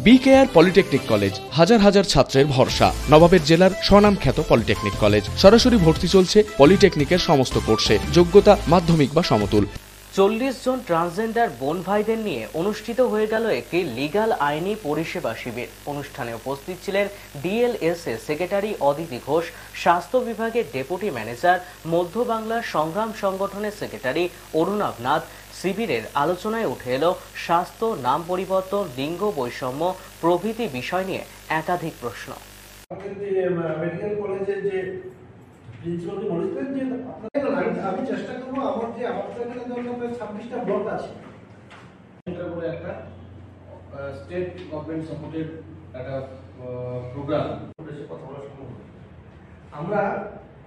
BKR polytechnic college হাজার হাজার ছাত্রের ভরসা। নবাবের জেলার স্বনামখ্যাত পলিটেকনিক কলেজ। সরাসরি ভর্তি চলছে পলিটেকনিকের সমস্ত কোর্সে। যোগ্যতা মাধ্যমিক বা সমতুল। 40 জন ট্রান্সজেন্ডার বোন ভাইদের নিয়ে অনুষ্ঠিত হয়ে গেল একটি লিগাল আইনি পরিষেবা শিবির। অনুষ্ঠানে উপস্থিত ছিলেন ডিএলএসএ সেক্রেটারি অদিতি ঘোষ, স্বাস্থ্য বিভাগের ডেপুটি ম্যানেজার, মধ্য বাংলা সংগ্রাম সংগঠনের সেক্রেটারি অরুণাভ নাথ। শিবিরের আলোচনায় উঠে এলো স্বাস্থ্য, নাম পরিবর্তন, লিঙ্গ বৈষম্য প্রভৃতি বিষয় নিয়ে একাধিক প্রশ্ন। মেডিকেল কলেজের যে প্রিন্সিপাল বলেছিলেন যে আমি চেষ্টা করবো আমার যে আমাদের এখানে ধরুন 26টা ব্লক আছে, এটা করে একটা স্টেট গভর্নমেন্ট সাপোর্টেড একটা প্রোগ্রাম এসে কথা বলা সম্ভব। আমরা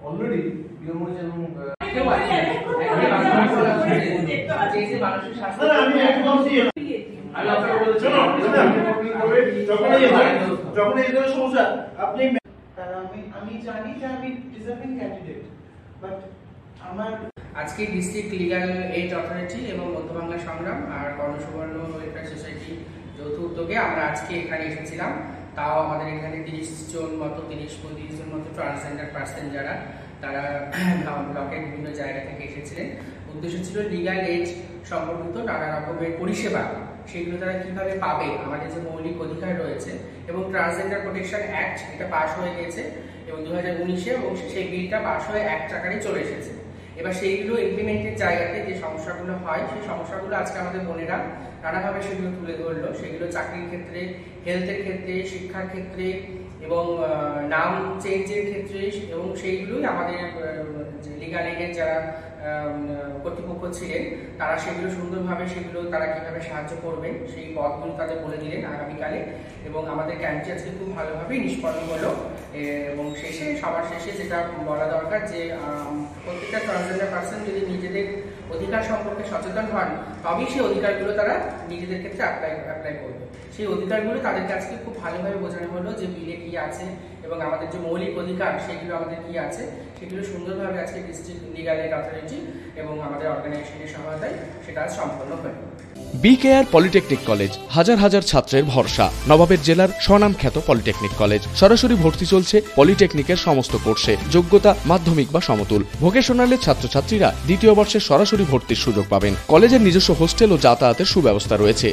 অলরেডি বিএমওএস এবং আমি একদম যখন এই ধরনের সমস্যা আপনি আমি জানি যে আমি ডিজার্ভিং ক্যান্ডিডেট, বাট আমার আজকে ডিস্ট্রিক্ট লিগাল এইড অথরিটি এবং মধ্য বাংলা সংগ্রাম আর কর্ণসুবর্ণ ওয়েলফেয়ার সোসাইটি যৌথ উদ্যোগে আমরা আজকে এখানে এসেছিলাম। তাও আমাদের এখানে 30 জন মতো 30-35 জন মতো ট্রান্সজেন্ডার পার্সন যারা তারা ব্লকের বিভিন্ন জায়গা থেকে এসেছিলেন। উদ্দেশ্য ছিল লিগাল এইড সম্পর্কিত নানা রকমের পরিষেবা সেগুলো তারা কিভাবে পাবে, আমাদের যে মৌলিক অধিকার রয়েছে, এবং ট্রান্সজেন্ডার প্রোটেকশন অ্যাক্ট এটা পাস হয়ে গেছে এবং 2019-এ এবং সেই বিলটা পাস হয়ে অ্যাক্ট আকারে চলে এসেছে। এবার সেইগুলো ইমপ্লিমেন্টের জায়গাতে যে সমস্যাগুলো হয় সেই সমস্যাগুলো আজকে আমাদের বোনেরা নানাভাবে সেগুলো তুলে ধরলো। সেগুলো চাকরির ক্ষেত্রে, হেলথের ক্ষেত্রে, শিক্ষার ক্ষেত্রে এবং নাম চেঞ্জের ক্ষেত্রে, এবং সেইগুলোই আমাদের লিগাল এইডের যারা কর্তৃপক্ষ ছিলেন তারা সেগুলো সুন্দরভাবে সেগুলো তারা কিভাবে সাহায্য করবেন সেই পথগুলো তাদের বলে দিলেন আগামীকালে। এবং আমাদের ক্যাম্পটি আজকে খুব ভালোভাবেই নিষ্পন্ন হলো। এবং সবার শেষে যেটা বলা দরকার যে প্রত্যেকটা ট্রান্সজেন্ডার পার্সন যদি নিজেদের অধিকার সম্পর্কে সচেতন হন তবেই সেই অধিকারগুলো তারা নিজেদের ক্ষেত্রে অ্যাপ্লাই করবে। সেই অধিকারগুলো তাদেরকে আজকে খুব ভালোভাবে বোঝানো হলো যে বিলে কি আছে এবং আমাদের যে মৌলিক অধিকার সেগুলো আমাদের কি আছে, সেগুলো সুন্দরভাবে আজকে ডিস্ট্রিক্ট লিগাল এইড অথরিটি এবং আমাদের অর্গানাইজেশনের সহায়তায় সেটা সম্পন্ন হলো। বিকেআর পলিটেকনিক কলেজ হাজার হাজার ছাত্রের ভরসা। নবাবের জেলার স্বনামখ্যাত পলিটেকনিক কলেজ। সরাসরি ভর্তি চলছে পলিটেকনিকের সমস্ত কোর্সে। যোগ্যতা মাধ্যমিক বা সমতুল। ভোকেশনালের ছাত্রছাত্রীরা দ্বিতীয় বর্ষে সরাসরি ভর্তির সুযোগ পাবেন। কলেজের নিজস্ব হোস্টেল ও যাতায়াতের সুব্যবস্থা রয়েছে।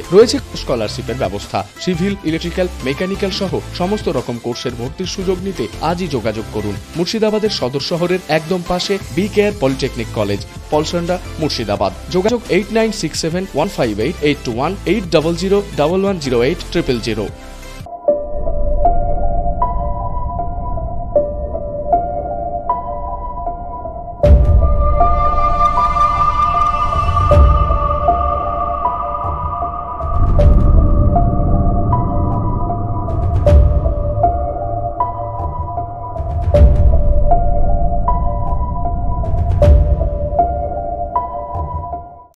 স্কলারশিপের ব্যবস্থা। সিভিল, ইলেকট্রিক্যাল, মেকানিক্যাল সহ সমস্ত রকম কোর্সের ভর্তির সুযোগ নিতে আজই যোগাযোগ করুন। মুর্শিদাবাদের সদর শহরের একদম পাশে BKR polytechnic college, Palsanda, Murshidabad. যোগাযোগ 8967158821 8001108 000।